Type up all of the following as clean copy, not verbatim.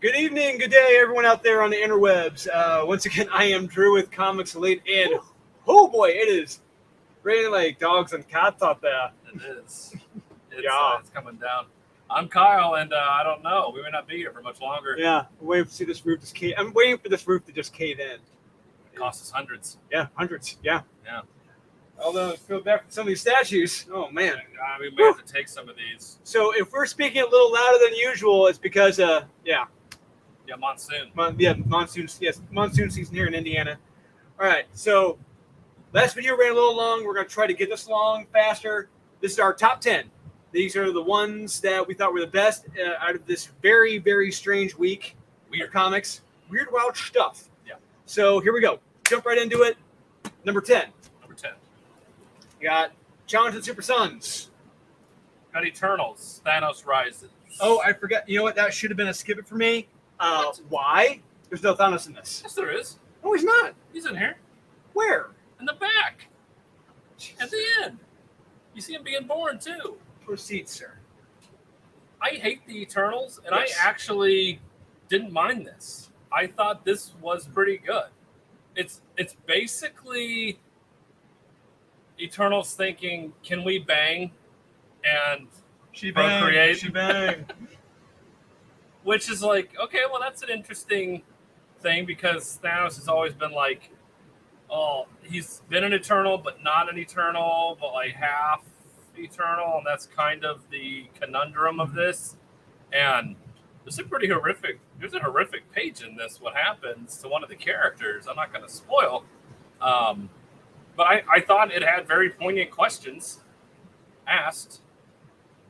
Good evening, good day, everyone out there on the interwebs. Once again, I am Drew with Comics Elite, and oh boy, it is raining like dogs and cats out there. It is. It's coming down. I'm Kyle, and I don't know. We may not be here for much longer. Yeah, I'm waiting to see this roof just cave. I'm waiting for this roof to just cave in. It costs us hundreds. Yeah, hundreds. Yeah. Yeah. Although, feel back to some of these statues. Oh man. We may have to take some of these. So if we're speaking a little louder than usual, it's because Yeah, monsoon. monsoon season here in Indiana. All right, so last video ran a little long. We're going to try to get this along faster. This is our top 10. These are the ones that we thought were the best out of this very, very strange week. Weird comics. Weird, wild stuff. Yeah. So here we go. Jump right into it. Number 10. Number 10. You got Challenge of the Super Sons. Got Eternals. Thanos Rises. Oh, I forgot. You know what? That should have been a skip it for me. Why? There's no Thanos in this. Yes, there is. No, he's not. He's in here. Where? In the back. At the end. You see him being born, too. Proceed, sir. I hate the Eternals, and Yes. I actually didn't mind this. I thought this was pretty good. It's basically Eternals thinking, can we bang and procreate? She bang. Which is like, okay, well, that's an interesting thing because Thanos has always been like, oh, he's been an Eternal, but not an Eternal, but like half Eternal, and that's kind of the conundrum of this. And there's a horrific page in this, what happens to one of the characters. I'm not going to spoil. But I thought it had very poignant questions asked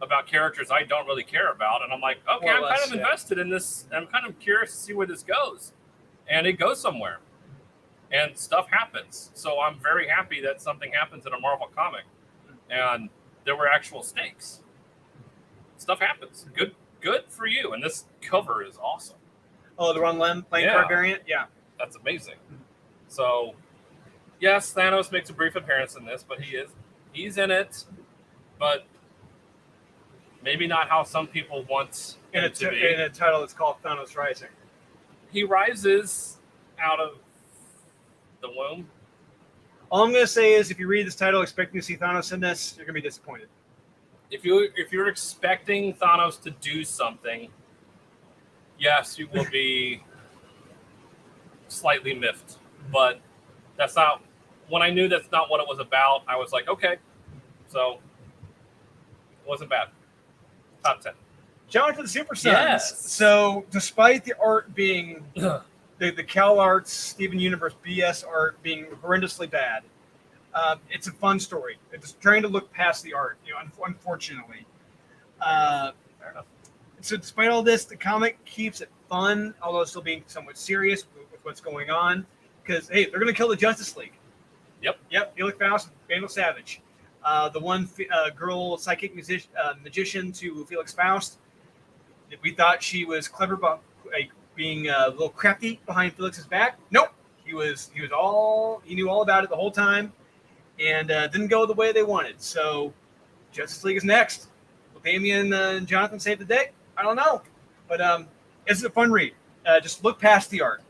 about characters I don't really care about. And I'm like, okay, I'm kind of invested in this. I'm kind of curious to see where this goes. And it goes somewhere. And stuff happens. So I'm very happy that something happens in a Marvel comic. And there were actual stakes. Stuff happens. Good for you. And this cover is awesome. Oh, the Ron Lem playing card variant? Yeah. That's amazing. So, yes, Thanos makes a brief appearance in this, but he's in it. But maybe not how some people want it to be. In a title that's called Thanos Rising. He rises out of the womb. All I'm going to say is if you read this title expecting to see Thanos in this, you're going to be disappointed. If you're expecting Thanos to do something, yes, you will be slightly miffed. But that's not... When I knew that's not what it was about, I was like, okay. So, it wasn't bad. Top 10. Challenge of the Super Sons. Yes. So, despite the art being... the Cal Arts, Steven Universe BS art being horrendously bad, it's a fun story. It's trying to look past the art, unfortunately. Fair enough. So despite all this, the comic keeps it fun, although still being somewhat serious with what's going on. Because, hey, they're going to kill the Justice League. Yep, Felix Faust, Vandal Savage. The one girl psychic magician to Felix Faust. We thought she was clever, but being a little crafty behind Felix's back. Nope. He knew all about it the whole time, and didn't go the way they wanted. So Justice League is next. Will Damian and Jonathan save the day? I don't know, but it's a fun read. Just look past the art.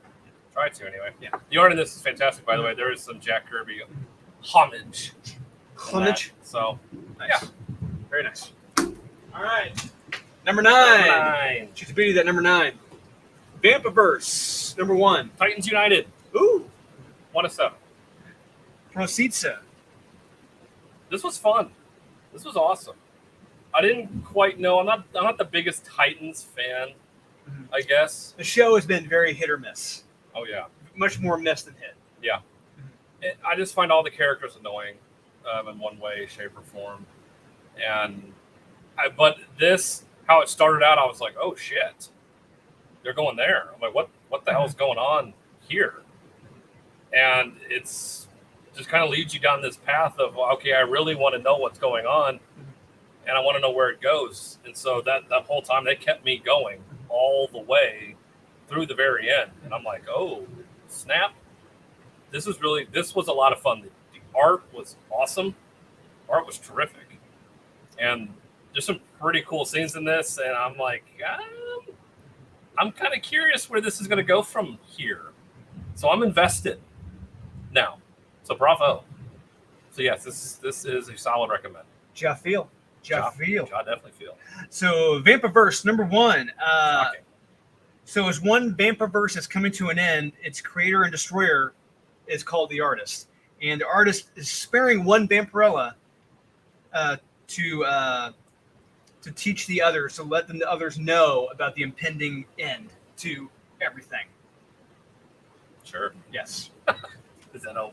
Try to anyway. Yeah. The art in this is fantastic, by the way. There is some Jack Kirby homage. So Nice. Yeah, Very nice. All right. Number 9. She's a beauty, that number 9. Vampireverse, number 1. Titans United. Ooh. 1 of 7. Proceed, sir. This was fun. This was awesome. I didn't quite know. I'm not the biggest Titans fan, I guess. The show has been very hit or miss. Oh yeah. Much more miss than hit. Yeah. I just find all the characters annoying in one way, shape, or form. But this, how it started out, I was like, oh shit. They're going there. I'm like, what the hell's going on here? And it's just kind of leads you down this path of, okay, I really want to know what's going on, and I want to know where it goes. And so that whole time, they kept me going all the way through the very end. And I'm like, oh, snap. This was a lot of fun. The art was awesome. Art was terrific. And there's some pretty cool scenes in this, and I'm like, I'm kind of curious where this is going to go from here. So I'm invested now. So bravo. So yes, this is a solid recommend. Jeff feel. I definitely feel. So Vampireverse #1. So as one Vampireverse is coming to an end, its creator and destroyer is called the Artist. And the Artist is sparing one Vampirella to teach the others, to let the others know about the impending end to everything. Sure. Yes. Is that all?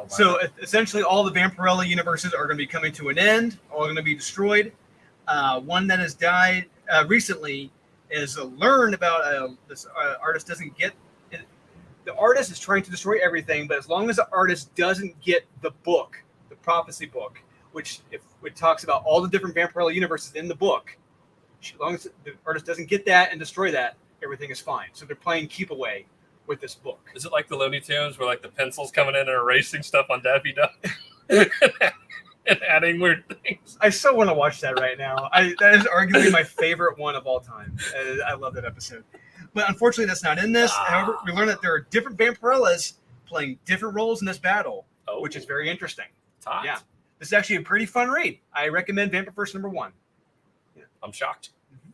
So essentially, all the Vampirella universes are going to be coming to an end. All going to be destroyed. One that has died recently is learned about this artist doesn't get. The artist is trying to destroy everything, but as long as the artist doesn't get the book, the prophecy book, which if it talks about all the different Vampirella universes in the book, as long as the artist doesn't get that and destroy that, everything is fine. So they're playing keep away with this book. Is it like the Looney Tunes where like the pencil's coming in and erasing stuff on Daffy Duck and adding weird things? I still want to watch that right now. That is arguably my favorite one of all time. I love that episode. But unfortunately, that's not in this. However, we learn that there are different Vampirellas playing different roles in this battle, which is very interesting. Hot. Yeah. This is actually a pretty fun read. I recommend Vampireverse #1. Yeah. I'm shocked. Mm-hmm.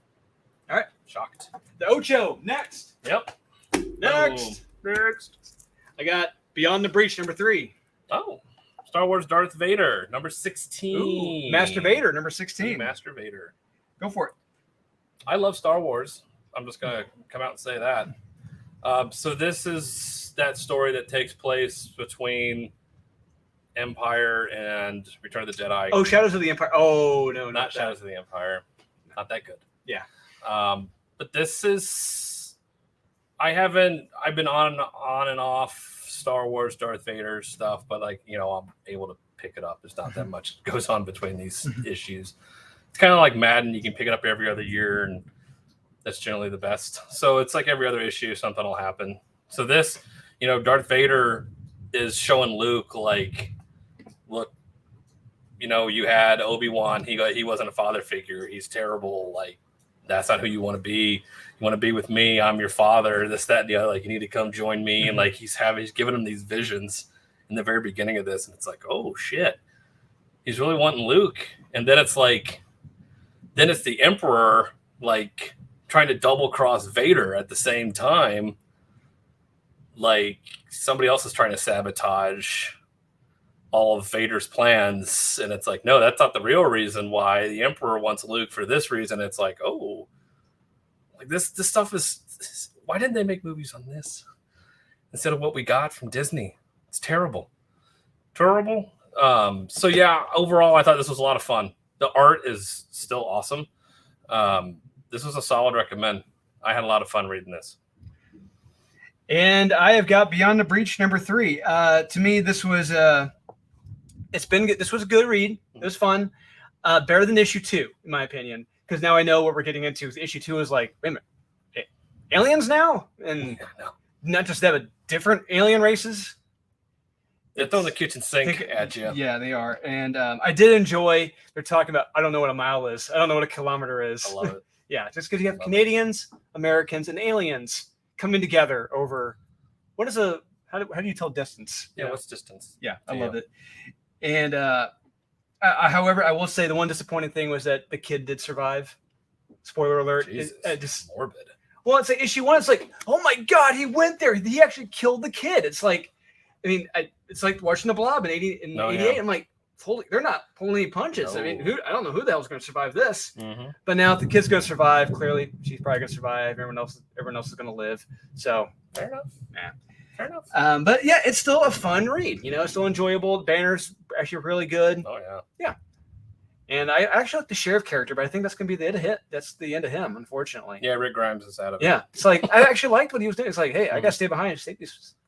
All right. Shocked. The Ocho, next. Yep. Next. I got Beyond the Breach #3. Oh. Star Wars Darth Vader, #16. Ooh, Master Vader, #16. Master Vader. Go for it. I love Star Wars. I'm just going to come out and say that. So this is that story that takes place between Empire and Return of the Jedi. Oh, Shadows of the Empire. Oh, no, not Shadows of the Empire. Not that good. Yeah. But this is, I've been on and off Star Wars Darth Vader stuff, but like, I'm able to pick it up. There's not that much goes on between these issues. It's kind of like Madden. You can pick it up every other year, and that's generally the best. So it's like every other issue, something will happen. So this, Darth Vader is showing Luke like, look, you had Obi-Wan. He wasn't a father figure. He's terrible. Like, that's not who you want to be. You want to be with me. I'm your father. This, that, and the other. Like, you need to come join me. Mm-hmm. And like, he's giving him these visions in the very beginning of this, and it's like, oh shit, he's really wanting Luke. And then it's like, then it's the Emperor like trying to double cross Vader at the same time. Like, somebody else is trying to sabotage all of Vader's plans, and it's like, no, that's not the real reason why the Emperor wants Luke for this reason. It's like, oh, like this stuff is, why didn't they make movies on this instead of what we got from Disney? It's terrible. So yeah, overall, I thought this was a lot of fun. The art is still awesome. This was a solid recommend. I had a lot of fun reading this. And I have got Beyond the Breach #3. To me, this was this was a good read. It was fun. Better than issue 2, in my opinion, because now I know what we're getting into. Issue 2 is like, wait a minute, aliens now, and not just that, but different alien races. They're throwing the kitchen sink at you. Yeah, they are. And I did enjoy. They're talking about, I don't know what a mile is. I don't know what a kilometer is. I love it. Yeah, just because you have Canadians, Americans, and aliens coming together over what is how do you tell distance? Yeah, what's distance? Yeah, I love it. And however, I will say the one disappointing thing was that the kid did survive. Spoiler alert. Jesus, just morbid. Well, it's like issue 1. It's like, oh my god, he went there. He actually killed the kid. It's like, I mean, it's like watching the Blob in 88. Yeah. I'm like, holy, they're not pulling any punches. No. I mean, I don't know who the hell's going to survive this. Mm-hmm. But now if the kid's going to survive, clearly she's probably going to survive. Everyone else is going to live. So fair enough. Yeah. Fair enough. But yeah, it's still a fun read. It's still enjoyable. The banner's actually really good. Oh yeah. Yeah. And I actually like the sheriff character, but I think that's going to be the end of him. That's the end of him, unfortunately. Yeah, Rick Grimes is out of it. Yeah, it's like I actually liked what he was doing. It's like, hey, I got to stay behind and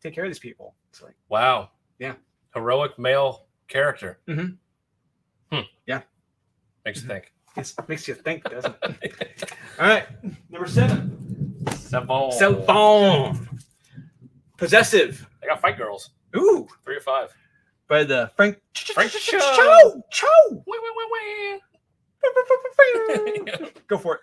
take care of these people. It's like, wow. Yeah. Heroic male character. Mm-hmm. Yeah. Makes you think. It makes you think, doesn't it? All right, number 7. Savon. Possessive. I got Fight Girls. Ooh. 3 or 5. By the Frank Cho. Go for it.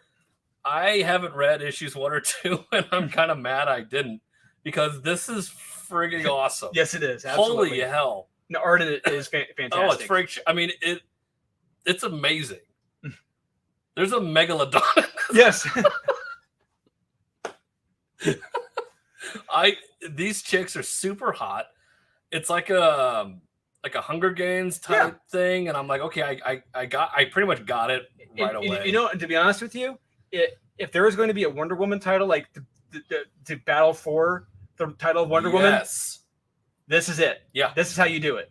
I haven't read issues 1 or 2, and I'm kind of mad I didn't, because this is frigging awesome. Yes, it is. Absolutely. Holy hell! The art in it is fantastic. Oh, it's freak. I mean, it's amazing. There's a megalodon. Yes. These chicks are super hot. It's like a Hunger Games type thing, and I'm like, okay, I pretty much got it right away. You know, to be honest with you, if there was going to be a Wonder Woman title, like to battle for the title of Wonder Woman, this is it. Yeah, this is how you do it.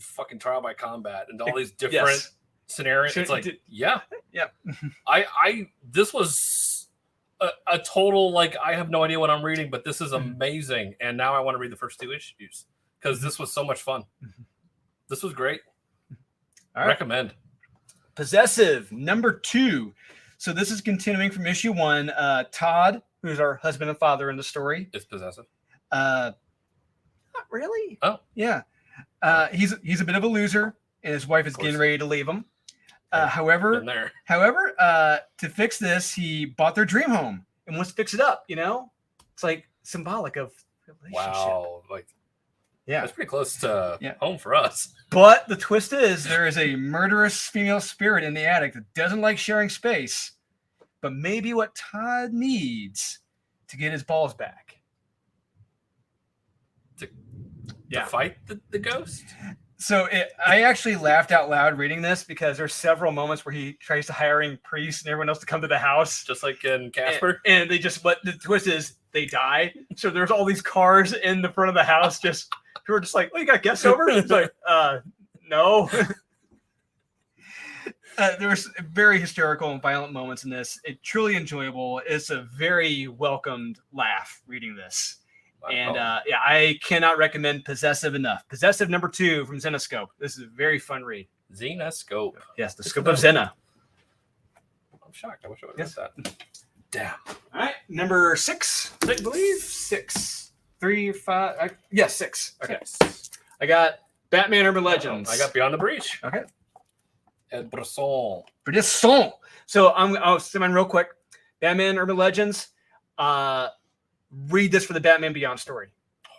Fucking trial by combat and all these different scenarios. It's like, yeah. This was a total, like, I have no idea what I'm reading, but this is amazing, and now I want to read the first 2 issues because this was so much fun. This was great. All right. Recommend. Possessive #2. So this is continuing from issue 1. Todd, who's our husband and father in the story, is possessive. Not really. Oh, yeah. He's a bit of a loser, and his wife is getting ready to leave him. However, to fix this, he bought their dream home and wants to fix it up. You know, it's like symbolic of relationship. Wow, like, yeah, that's pretty close to home for us. But the twist is there is a murderous female spirit in the attic that doesn't like sharing space, but maybe what Todd needs to get his balls back. To fight the ghost? So I actually laughed out loud reading this because there's several moments where he tries to hiring priests and everyone else to come to the house. Just like in Casper? And they just, but the twist is they die. So there's all these cars in the front of the house just, who are just like, oh, you got guests over? It's like, no. There's very hysterical and violent moments in this. It's truly enjoyable. It's a very welcomed laugh reading this. Wow. And I cannot recommend Possessive enough. Possessive #2 from Zenoscope. This is a very fun read. Zenoscope. Yes, the scope of Zena. I'm shocked. I wish I would have read that. Damn. All right, #6, I believe. 6, 3, 5. 6. Okay. I got Batman Urban Legends. I got Beyond the Breach. Okay. Ed Brisson. So I'll summon real quick. Batman Urban Legends. Read this for the Batman Beyond story. Oh,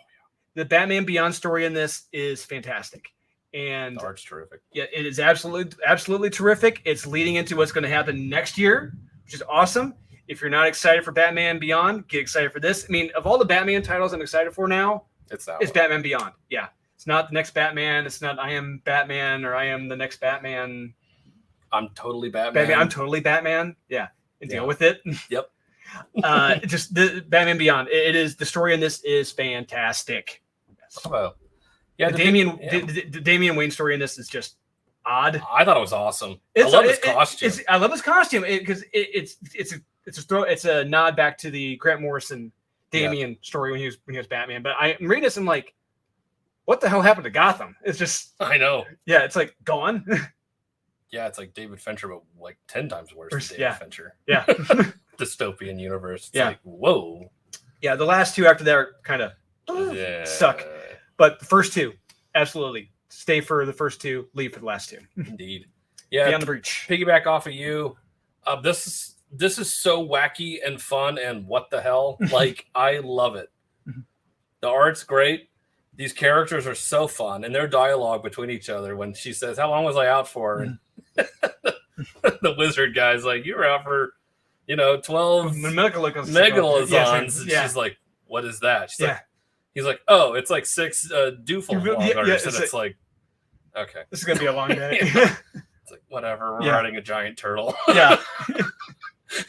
yeah. The Batman Beyond story in this is fantastic. And the art's terrific. Yeah, it is absolutely terrific. It's leading into what's going to happen next year, which is awesome. If you're not excited for Batman Beyond, get excited for this. I mean, of all the Batman titles I'm excited for now, it's Batman Beyond. Yeah. It's not the next Batman. It's not I am Batman or I am the next Batman. I'm totally Batman. I'm totally Batman. Yeah. And deal with it. Yep. Just the Batman Beyond. It is, the story in this is fantastic. Oh, yeah. The Damian Wayne story in this is just odd. I thought it was awesome. I love his costume. I love his costume because it's a nod back to the Grant Morrison Damian story when he was Batman. But I'm reading this and like, what the hell happened to Gotham? It's just, I know. Yeah, it's like gone. Yeah, it's like David Fincher, but like 10 times worse than David Fincher. Yeah. Dystopian universe. It's like, whoa. Yeah, the last 2 after that are kind of suck. But the first 2, absolutely. Stay for the first 2, leave for the last 2. Indeed. Yeah. Beyond the Breach. Piggyback off of you. This is so wacky and fun and what the hell. Like, I love it. The art's great. These characters are so fun, and their dialogue between each other when she says, "How long was I out for?" And the wizard guy's like, "You were out for 12 megalozons." And she's like, "What is that?" She's like, he's like, "Oh, it's like 6 Dufalongers." And it's like, okay, this is gonna be a long day. It's like, whatever. We're riding a giant turtle. Yeah.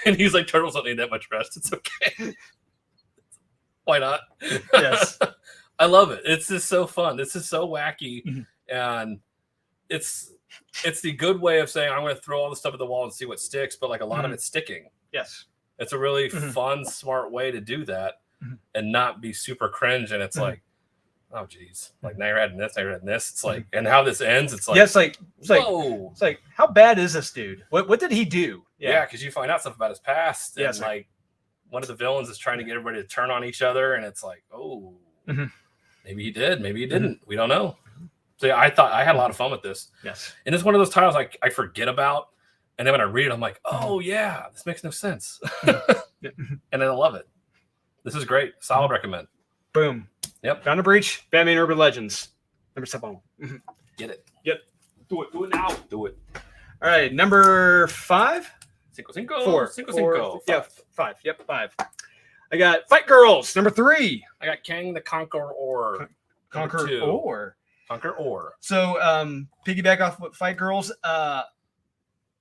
And he's like, "Turtles don't need that much rest. It's okay. Why not?" Yes. I love it. It's just so fun. This is so wacky, and it's the good way of saying I'm going to throw all the stuff at the wall and see what sticks. But like a lot of it's sticking. Yes, it's a really fun, smart way to do that, and not be super cringe. And it's like, oh geez, like now you're adding this, now you're adding this. It's like, and how this ends, it's like, it's like, how bad is this dude? What did he do? Yeah, because you find out stuff about his past, and like one of the villains is trying to get everybody to turn on each other, and it's like, oh. Maybe he did. Maybe he didn't. We don't know. So yeah, I thought I had a lot of fun with this. Yes. And it's one of those titles I forget about And then when I read it, I'm like, oh yeah, this makes no sense. And I love it. This is great. Solid recommend. Boom. Yep. Bound to Breach, Batman Urban Legends. Number 7. Get it. Yep. Do it. Do it now. Do it. All right. Number 5? Cinco. 4. Cinco. Yeah, 5. Yep, 5. I got Fight Girls, number 3. I got Kang the Conqueror. Conqueror. So, piggyback off what Fight Girls.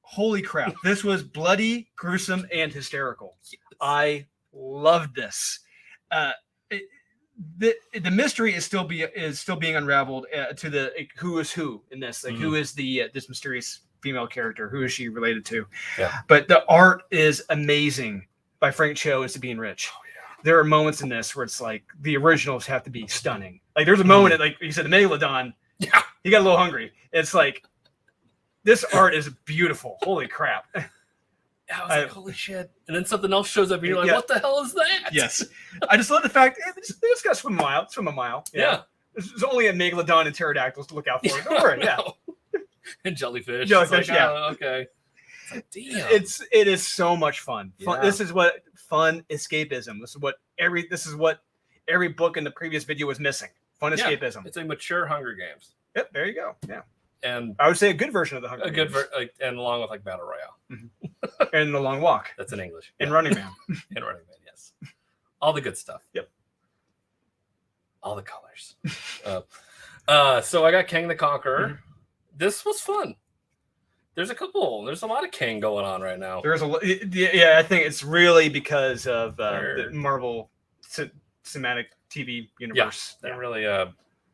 Holy crap! This was bloody, gruesome, and hysterical. Yes. I loved this. The mystery is still being unraveled to the who is who in this. Like, who is the this mysterious female character? Who is she related to? Yeah. But the art is amazing by Frank Cho as Sabine Rich. Oh, yeah. There are moments in this where it's like the originals have to be stunning. Like there's a moment, like you said, the Megalodon. Yeah. He got a little hungry. It's like this art is beautiful. Holy crap. I was like, holy shit. And then something else shows up and you're like, what the hell is that? Yes. I just love the fact they just got to swim a mile. Yeah. There's only a Megalodon and pterodactyls to look out for. Don't worry. Yeah. And jellyfish. Jellyfish, like, yeah. Oh, okay. It's like, damn. It is so much fun. Yeah. This is what fun escapism. This is what every book in the previous video was missing. Fun escapism. It's a mature Hunger Games. Yep, there you go. Yeah. And I would say a good version of the Hunger Games. And along with like Battle Royale. Mm-hmm. And The Long Walk. That's in English. And Running Man. And Running Man, yes. All the good stuff. Yep. All the colors. So I got Kang the Conqueror. Mm-hmm. This was fun. There's a lot of Kang going on right now. I think it's really because of the Marvel cinematic TV universe. Yeah, they're really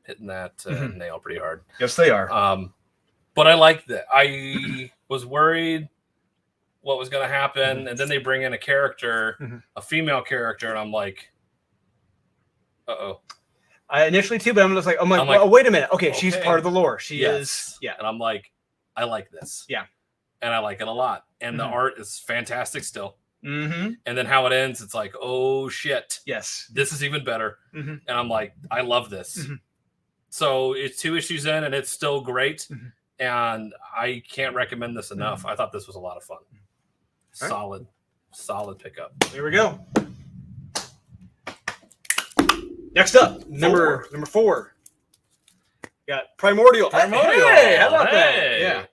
hitting that nail pretty hard. Yes, they are. But I like that. I was worried what was going to happen, and then they bring in a character, a female character, and I'm like, uh-oh. I initially too, but I'm like, well, wait a minute. Okay, she's part of the lore. She is, yeah. And I'm like, I like this. Yeah. And I like it a lot. And the art is fantastic still. Mm-hmm. And then how it ends, it's like, oh shit. Yes. This is even better. Mm-hmm. And I'm like, I love this. Mm-hmm. So it's 2 issues in and it's still great. Mm-hmm. And I can't recommend this enough. I thought this was a lot of fun. Solid pickup. Here we go. Next up, number 4. Got Primordial. Hey, how about that?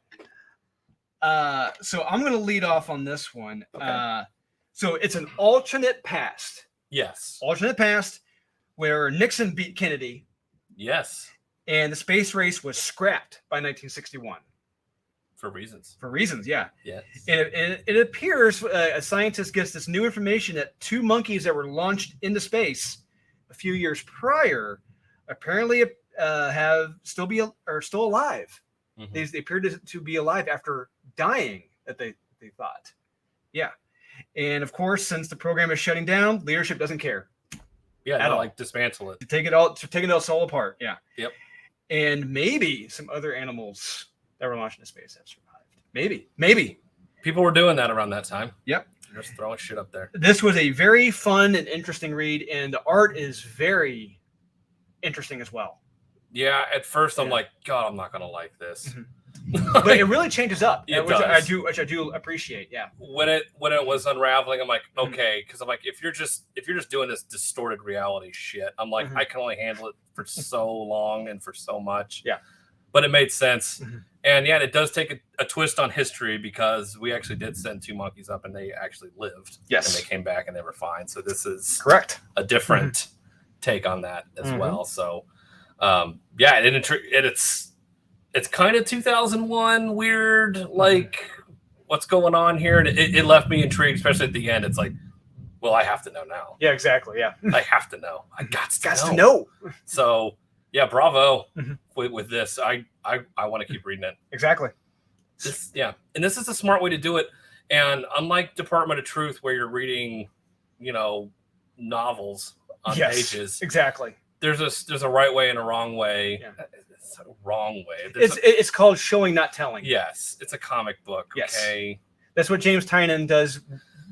Yeah. So I'm going to lead off on this one. Okay. So it's an alternate past. Yes. Alternate past where Nixon beat Kennedy. Yes. And the space race was scrapped by 1961. For reasons. Yeah. Yes. And it appears a scientist gets this new information that 2 monkeys that were launched into space a few years prior apparently still alive. Mm-hmm. They appeared to be alive after dying, that they thought. Yeah. And of course, since the program is shutting down, leadership doesn't care. Yeah, like dismantle it. To take it all apart. Yeah. Yep. And maybe some other animals that were launched into space have survived. Maybe. People were doing that around that time. Yep. They're just throwing shit up there. This was a very fun and interesting read, and the art is very interesting as well. Yeah, at first I'm like, God, I'm not gonna like this. Mm-hmm. But it really changes up, which I do appreciate. Yeah. When it was unraveling, I'm like, okay, because I'm like, if you're just doing this distorted reality shit, I'm like, I can only handle it for so long and for so much. Yeah. But it made sense. Mm-hmm. And yeah, it does take a twist on history because we actually did send 2 monkeys up and they actually lived. Yes. And they came back and they were fine. So this is correct. A different take on that as well. So yeah, it's kind of 2001 weird, like what's going on here. And it left me intrigued, especially at the end. It's like, well, I have to know now. Yeah, exactly. Yeah. I have to know. I got to know. So yeah, bravo with this. I want to keep reading it. Exactly. And this is a smart way to do it. And unlike Department of Truth, where you're reading, novels on pages. Exactly. There's a right way and a wrong way. Yeah. It's a wrong way. It's called showing, not telling. Yes, it's a comic book. Yes. Okay. That's what James Tynion does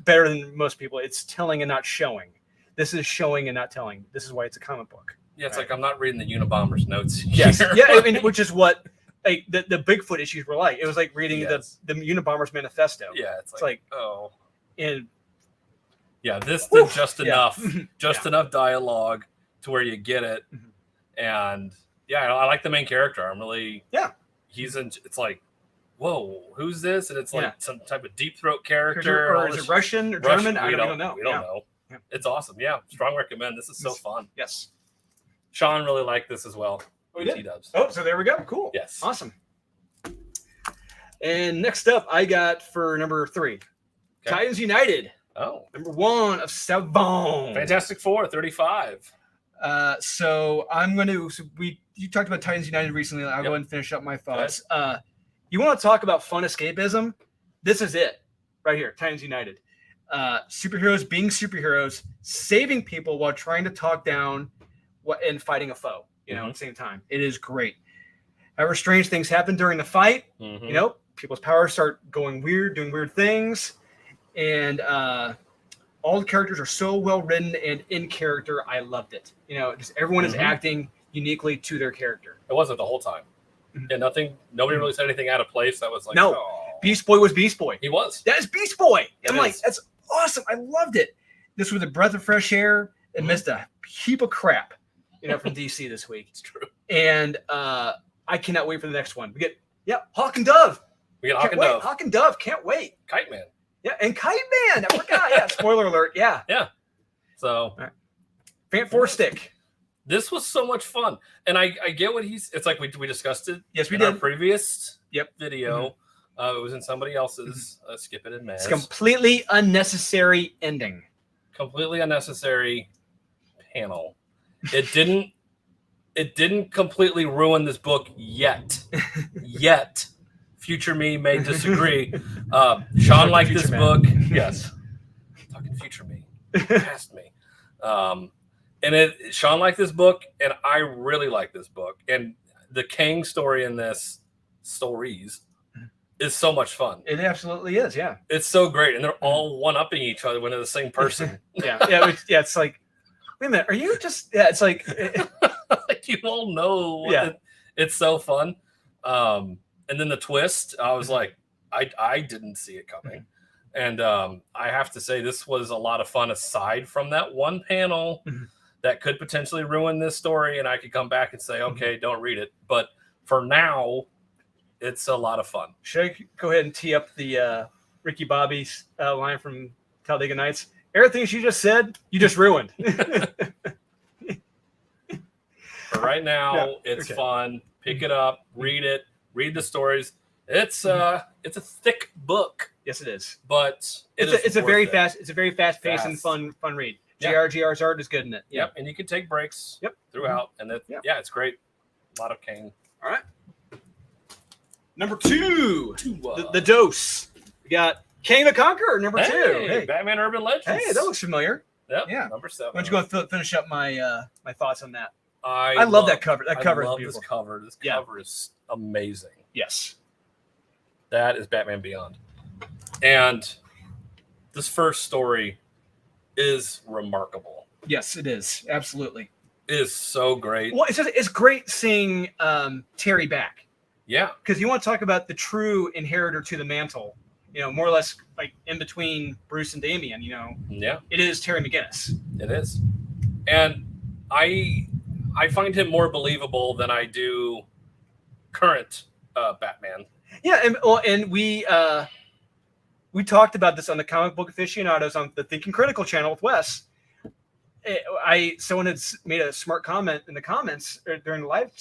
better than most people. It's telling and not showing. This is showing and not telling. This is why it's a comic book. Yeah, it's like I'm not reading the Unabomber's notes here. Yes. Yeah, which is what like the Bigfoot issues were like. It was like reading Yes. the Unabomber's manifesto. Yeah, It's like oh. and Yeah, this did just Yeah. enough, enough dialogue to where you get it. And yeah, I like the main character. I'm really he's in. It's like, whoa, who's this? And it's like some type of deep throat character. or is it Russian or German? We don't know. We don't know. Yeah. It's awesome. Yeah, strong recommend. This is so fun. Yes, Sean really liked this as well. We did. He does. Oh, so there we go. Cool. Yes. Awesome. And next up, I got for number 3, Titans United. Oh, number 1 of 7. Fantastic Four, 35. So I'm going to. So you talked about Titans United recently. I'll go ahead and finish up my thoughts. You want to talk about fun escapism? This is it, right here. Titans United. Superheroes being superheroes, saving people while trying to talk down and fighting a foe. You know, at the same time, it is great. However, strange things happen during the fight. You know, people's powers start going weird, doing weird things, and all the characters are so well written and in character. I loved it. You know, just everyone is acting uniquely to their character. It wasn't the whole time. Yeah, nobody really said anything out of place. That was like, no. Beast Boy was Beast Boy. He was. That is Beast Boy. I'm like, that's awesome. I loved it. This was a breath of fresh air. It missed a heap of crap, you know, from DC this week. It's true. And I cannot wait for the next one. We get Hawk and Dove. We get Hawk and Dove. Hawk and Dove. Can't wait. Kite Man. Yeah, and Kite Man. I forgot. Yeah, spoiler alert. Yeah. Yeah. So, Fant Four Stick. This was so much fun, and I get what it's like. We discussed it. Yes, we in did. Our previous video. It was in somebody else's. Skip it and Maz. It's completely unnecessary ending. Completely unnecessary panel. It didn't completely ruin this book yet. Future me may disagree. Sean liked this book. Yes. Talking future me. Past me. Sean liked this book, and I really like this book. And the Kang story in this is so much fun. It absolutely is, yeah. It's so great, and they're all one-upping each other when they're the same person. It's like, wait a minute, are you just? Yeah, it's like, like you all know. It's so fun. And then the twist, I was like, I didn't see it coming. And I have to say, this was a lot of fun. Aside from that one panel that could potentially ruin this story, and I could come back and say, okay, don't read it. But for now, it's a lot of fun. Should I go ahead and tee up the Ricky Bobby's line from Talladega Nights? Everything she just said, you just ruined. For right now, it's fun. Pick it up, read it, read the stories. It's a thick book. Yes, it is. But it's a very fast paced and fun read. JR's art is good in it. Yep, and you can take breaks throughout, and it's great. A lot of Kang. All right. Number 2, the dose. We got Kang the Conqueror, number 2. Hey, Batman Urban Legends. Hey, that looks familiar. Yep, yeah. Number 7. Why don't you go finish up my my thoughts on that? I love that cover. That cover is beautiful. This cover. This cover is amazing. Yes. That is Batman Beyond. And this first story is remarkable. Yes, it is. Absolutely. It is so great. Well, it's great seeing Terry back. Yeah. Because you want to talk about the true inheritor to the mantle, you know, more or less like in between Bruce and Damian, you know. Yeah. It is Terry McGinnis. It is. And I find him more believable than I do current Batman. Yeah, and we talked about this on the Comic Book Aficionados on the Thinking Critical channel with Wes. Someone had made a smart comment in the comments during the live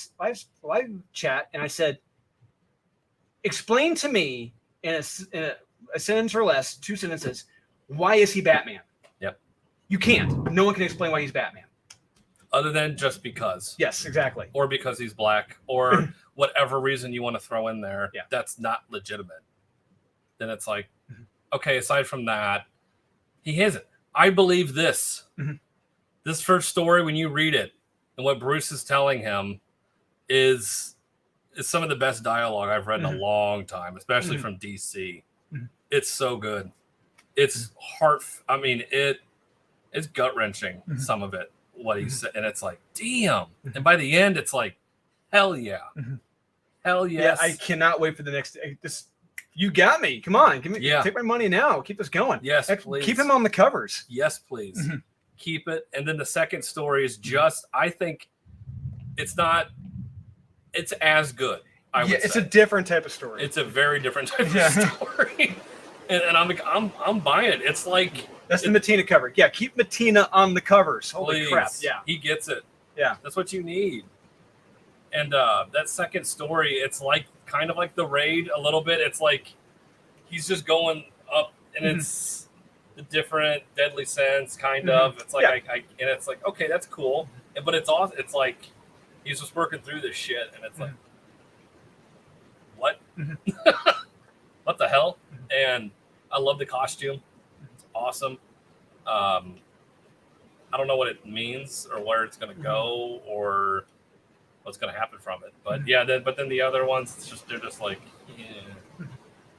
chat, and I said, "Explain to me in a sentence or less, 2 sentences, why is he Batman?" Yep. You can't. No one can explain why he's Batman. Other than just because. Yes, exactly. Or because he's black, or whatever reason you want to throw in there that's not legitimate. Then it's like, okay, aside from that, he isn't. I believe this. This first story, when you read it, and what Bruce is telling him is some of the best dialogue I've read in a long time, especially from DC. It's so good. It's it's gut-wrenching, some of it, what he said. And it's like, damn. And by the end, it's like, hell yeah. Hell yes. Yeah, I cannot wait for the next. You got me. Come on, give me. Yeah. Take my money now. Keep this going. Yes, please. Keep him on the covers. Yes, please. Keep it. And then the second story is just. I think it's not. It's as good. I would say. It's a different type of story. It's a very different type of story. And I'm buying it. It's like that's the Matina cover. Yeah, keep Matina on the covers. Holy crap! Yeah, he gets it. Yeah, that's what you need. And that second story, it's like kind of like the Raid a little bit. It's like he's just going up, and it's the different deadly sense kind of. It's like and it's like okay, that's cool. But it's also it's like he's just working through this shit, and it's like what? What the hell? And I love the costume. It's awesome. I don't know what it means or where it's going to go or what's going to happen from it. But yeah, but then the other ones, it's just they're just like,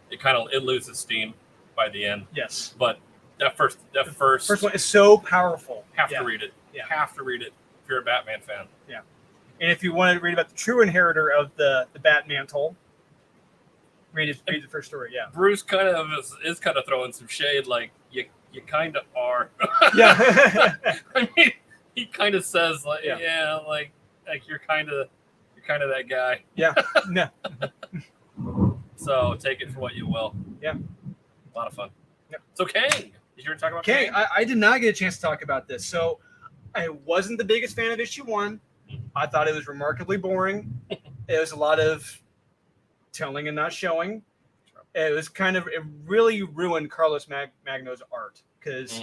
it loses steam by the end. Yes. But that first one is so powerful. Have to read it. Yeah. Have to read it if you're a Batman fan. Yeah. And if you want to read about the true inheritor of the Batmantle, read the first story. Yeah. Bruce kind of is kind of throwing some shade, like you kind of are. Yeah. I mean, he kind of says like, like you're kind of that guy. Yeah. No. So take it for what you will. Yeah. A lot of fun. Yep. So Kang, did you ever talk about Kang? Kang? I did not get a chance to talk about this. So I wasn't the biggest fan of issue 1. I thought it was remarkably boring. It was a lot of telling and not showing. It really ruined Carlos Magno's art because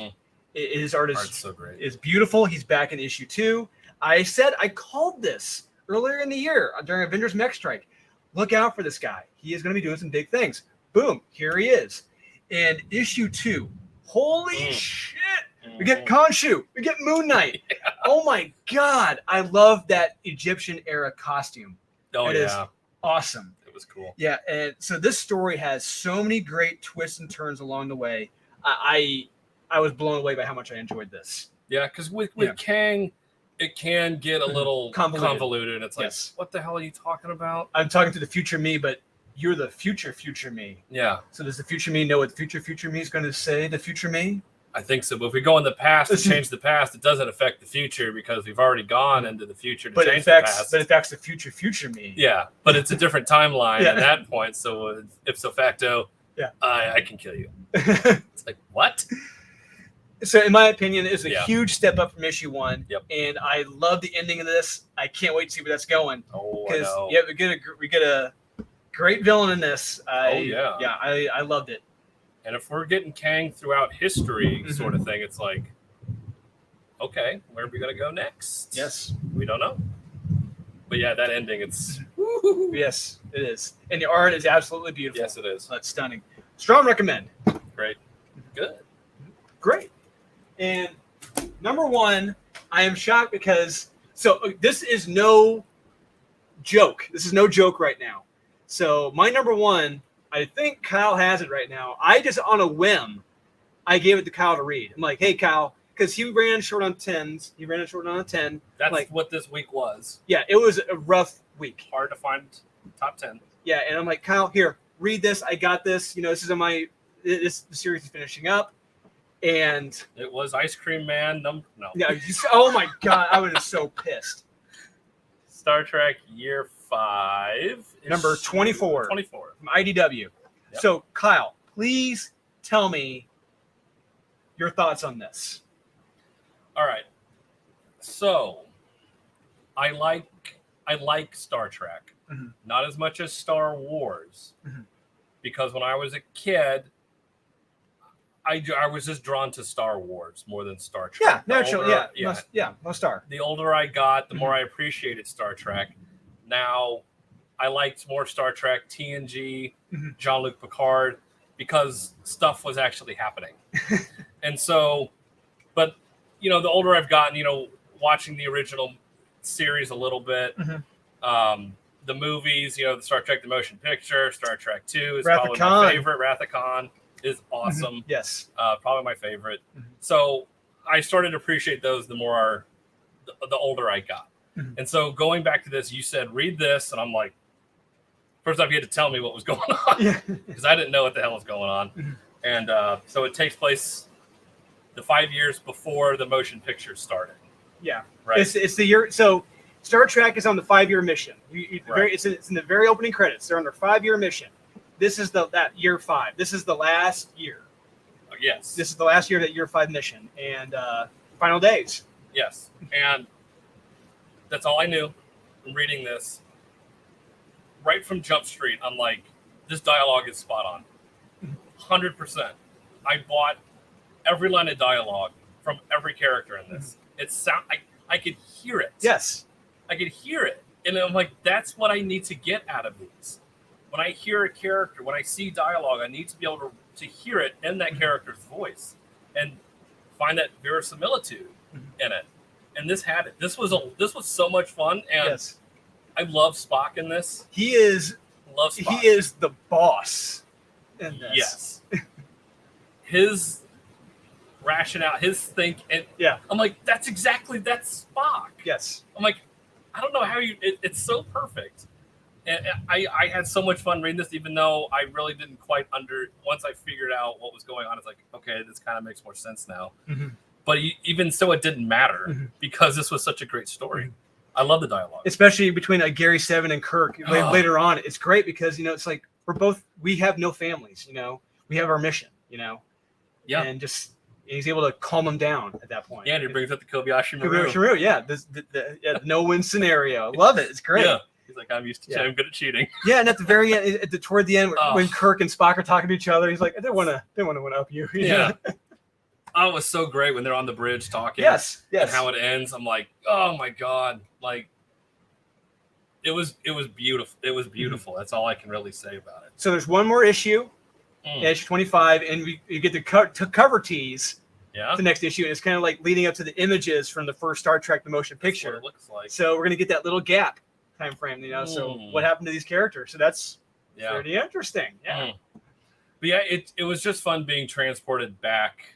his art is so great. Is beautiful. He's back in issue 2. I called this earlier in the year during Avengers Mech Strike. Look out for this guy. He is going to be doing some big things. Boom, here he is. And issue 2, holy shit! We get Khonshu. We get Moon Knight. Yeah. Oh my god, I love that Egyptian era costume. Oh, it is awesome. It was cool. Yeah, and so this story has so many great twists and turns along the way. I was blown away by how much I enjoyed this. Yeah, because with Kang, it can get a little convoluted. And it's like, what the hell are you talking about? I'm talking to the future me, but you're the future me. Yeah. So does the future me know what the future me is going to say? The future me? I think so. But if we go in the past and change the past, it doesn't affect the future because we've already gone into the future to change the past. But it affects the future me. Yeah, but it's a different timeline at that point. So ipso facto, I can kill you. It's like, what? So in my opinion, it's a huge step up from issue 1. Yep. And I love the ending of this. I can't wait to see where that's going. Oh, because we get a great villain in this. I loved it. And if we're getting Kang throughout history sort of thing, it's like, okay, where are we going to go next? Yes. We don't know. But yeah, that ending, it's... Yes, it is. And the art is absolutely beautiful. Yes, it is. That's stunning. Strong recommend. Great. Good. Great. And number 1, I am shocked because... So this is no joke. This is no joke right now. So my number 1... I think Kyle has it right now. I just, on a whim, I gave it to Kyle to read. I'm like, hey, Kyle, because he ran short on 10s. He ran short on a 10. That's what this week was. Yeah, it was a rough week. Hard to find top 10. Yeah, and I'm like, Kyle, here, read this. I got this. You know, this is the series is finishing up. And it was Ice Cream Man. No. Yeah. Oh, my God. I was so pissed. Star Trek Year 5. Number 24. 24. From IDW. Yep. So, Kyle, please tell me your thoughts on this. All right. So, I like Star Trek. Not as much as Star Wars. Because when I was a kid, I was just drawn to Star Wars more than Star Trek. Yeah, naturally. No Star. The older I got, the more I appreciated Star Trek. Now, I liked more Star Trek, TNG, Jean-Luc Picard, because stuff was actually happening. And so, but, the older I've gotten, watching the original series a little bit, the movies, the Star Trek, the motion picture, Star Trek 2 is probably my favorite. Wrath of Khan is awesome. Yes. Probably my favorite. So I started to appreciate those the older I got. And so going back to this, you said, read this. And I'm like, First off, you had to tell me what was going on because I didn't know what the hell was going on. Mhm. And so it takes place the 5 years before the motion picture started. Yeah, right. It's the year. So Star Trek is on the 5-year mission. Right. It's in the very opening credits. They're on their 5-year mission. This is that year 5. This is the last year. Yes. This is the last year of that year 5 mission, and final days. Yes, and that's all I knew from reading this. Right from Jump Street, I'm like, this dialogue is spot on. 100%. I bought every line of dialogue from every character in this. I could hear it. Yes. I could hear it. And I'm like, that's what I need to get out of these. When I hear a character, when I see dialogue, I need to be able to hear it in that character's voice and find that verisimilitude in it. And this had it. This was so much fun. And I love Spock in this. He is the boss in this. Yes. His rationale, his and I'm like, that's Spock. Yes. I'm like, I don't know how it's so perfect. And I had so much fun reading this, even though I really didn't quite once I figured out what was going on, it's like, okay, this kind of makes more sense now. Mm-hmm. But even so, it didn't matter because this was such a great story. Mm-hmm. I love the dialogue. Especially between Gary Seven and Kirk later on. It's great because, it's like we have no families, we have our mission, Yeah. And he's able to calm them down at that point. Yeah, and he brings up the Kobayashi Maru. Yeah, the no-win scenario. Love it. It's great. Yeah. He's like, I'm used to I'm good at cheating. Yeah, and at the very end, toward the end, when Kirk and Spock are talking to each other, he's like, I didn't want to one up you. Yeah. Oh, it was so great when they're on the bridge talking. Yes. And how it ends. I'm like, oh my God. Like, it was beautiful. It was beautiful. That's all I can really say about it. So there's one more issue, issue 25, and you get the cover tease. Yeah. The next issue, and it's kind of like leading up to the images from the first Star Trek the motion picture. That's what it looks like. So we're gonna get that little gap time frame, So what happened to these characters? So that's pretty interesting. Yeah. But yeah, it was just fun being transported back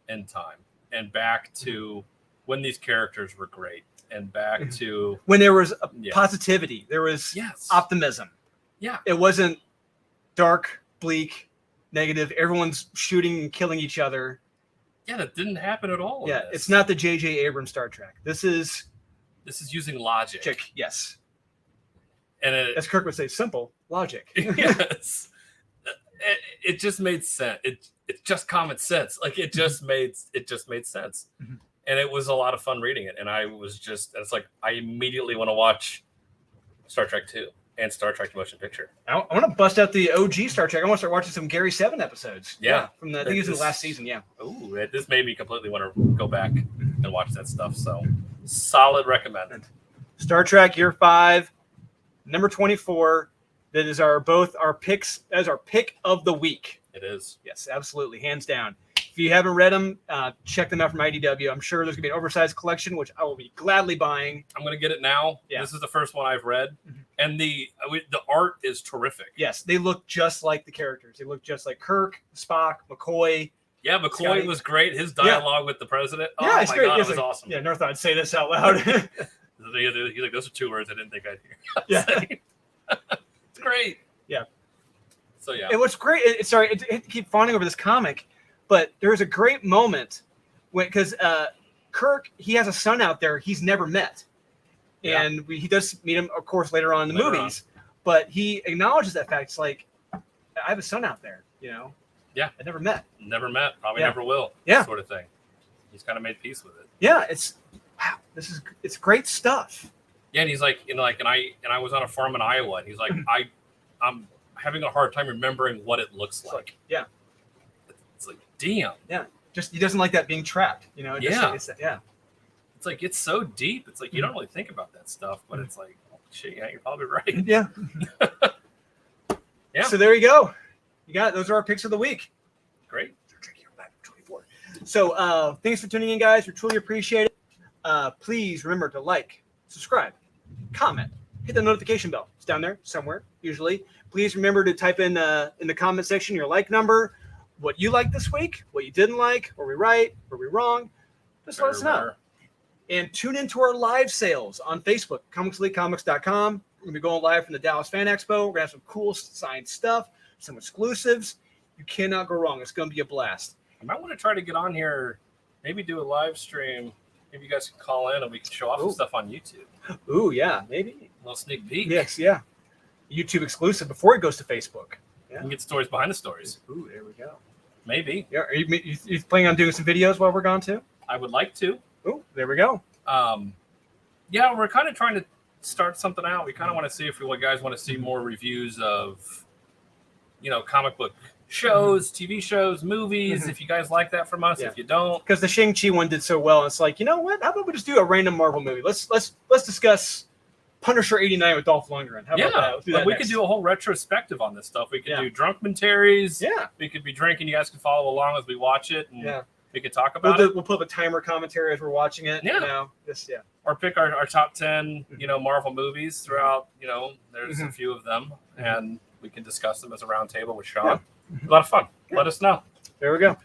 in time and back to when these characters were great and back to when there was positivity, there was optimism. Yeah. It wasn't dark, bleak, negative. Everyone's shooting and killing each other. Yeah, that didn't happen at all. Yeah, it's not the J.J. Abrams Star Trek. This is using logic. Yes. And as Kirk would say, simple logic. Yes. It just made sense. It's just common sense. Like it just made sense. Mm-hmm. And it was a lot of fun reading it. And it's like I immediately want to watch Star Trek 2 and Star Trek the Motion Picture. I want to bust out the OG Star Trek. I want to start watching some Gary 7 episodes. Yeah. From I think it was the last season. Yeah. Ooh, this made me completely want to go back and watch that stuff. So solid recommend. Star Trek Year 5, number 24. That is our picks as our pick of the week. It is. Yes, absolutely. Hands down. If you haven't read them, check them out from IDW. I'm sure there's going to be an oversized collection, which I will be gladly buying. I'm going to get it now. Yeah. This is the first one I've read. Mm-hmm. And the art is terrific. Yes, they look just like the characters. They look just like Kirk, Spock, McCoy. Yeah, McCoy Scotty. Was great. His dialogue with the president. Oh, my God, it was awesome. Yeah, never thought I'd say this out loud. He's like, those are 2 words I didn't think I'd hear. Yeah. It's great. Yeah. So, yeah. And what's great, I keep fawning over this comic, but there's a great moment because Kirk, he has a son out there he's never met. Yeah. And he does meet him, of course, later on in the movies. But he acknowledges that fact. It's like, I have a son out there, Yeah. I never met. Probably never will. Yeah. Sort of thing. He's kind of made peace with it. Yeah. It's great stuff. Yeah. And he's like, and I was on a farm in Iowa. And he's like, I'm having a hard time remembering what it looks like. Yeah. It's like, damn. Yeah. Just, he doesn't like that being trapped, It's like, it's so deep. It's like, you don't really think about that stuff, but it's like, oh, shit, yeah, you're probably right. Yeah. Yeah. So there you go. You got it. Those are our picks of the week. Great. So thanks for tuning in, guys. We truly appreciate it. Please remember to like, subscribe, comment, hit the notification bell. It's down there somewhere, usually. Please remember to type in the comment section your like number, what you liked this week, what you didn't like, were we right, were we wrong. Just let us know. And tune into our live sales on Facebook, comicsleaguecomics.com. We're gonna be going live from the Dallas Fan Expo. We're gonna have some cool signed stuff, some exclusives. You cannot go wrong. It's gonna be a blast. I might want to try to get on here, maybe do a live stream. Maybe you guys can call in and we can show off some stuff on YouTube. Ooh, yeah, maybe. A little sneak peek. Yes, yeah. YouTube exclusive before it goes to Facebook. Yeah. You can get stories behind the stories. Ooh, there we go. Maybe. Yeah. Are you planning on doing some videos while we're gone too? I would like to. Ooh, there we go. Yeah, we're kind of trying to start something out. We kind of want to see if you guys want to see more reviews of, comic book shows, TV shows, movies. If you guys like that from us, if you don't, because the Shang-Chi one did so well, it's like, you know what? How about we just do a random Marvel movie? Let's discuss Punisher '89 with Dolph Lundgren. How about that? We could do a whole retrospective on this stuff. We could do drunkmentaries. Yeah, we could be drinking. You guys can follow along as we watch it. And we could talk about it. We'll put up a timer commentary as we're watching it. Yeah, or pick our top 10, Marvel movies throughout. There's a few of them, and we can discuss them as a round table with Sean. Yeah. A lot of fun. Yeah. Let us know. There we go.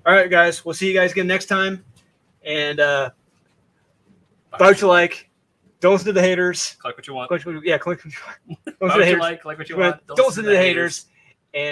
All right, guys. We'll see you guys again next time. And buy what you like. Don't listen to the haters. Click what you want. Click what you want. Click what you like what you want. Don't listen to the haters. And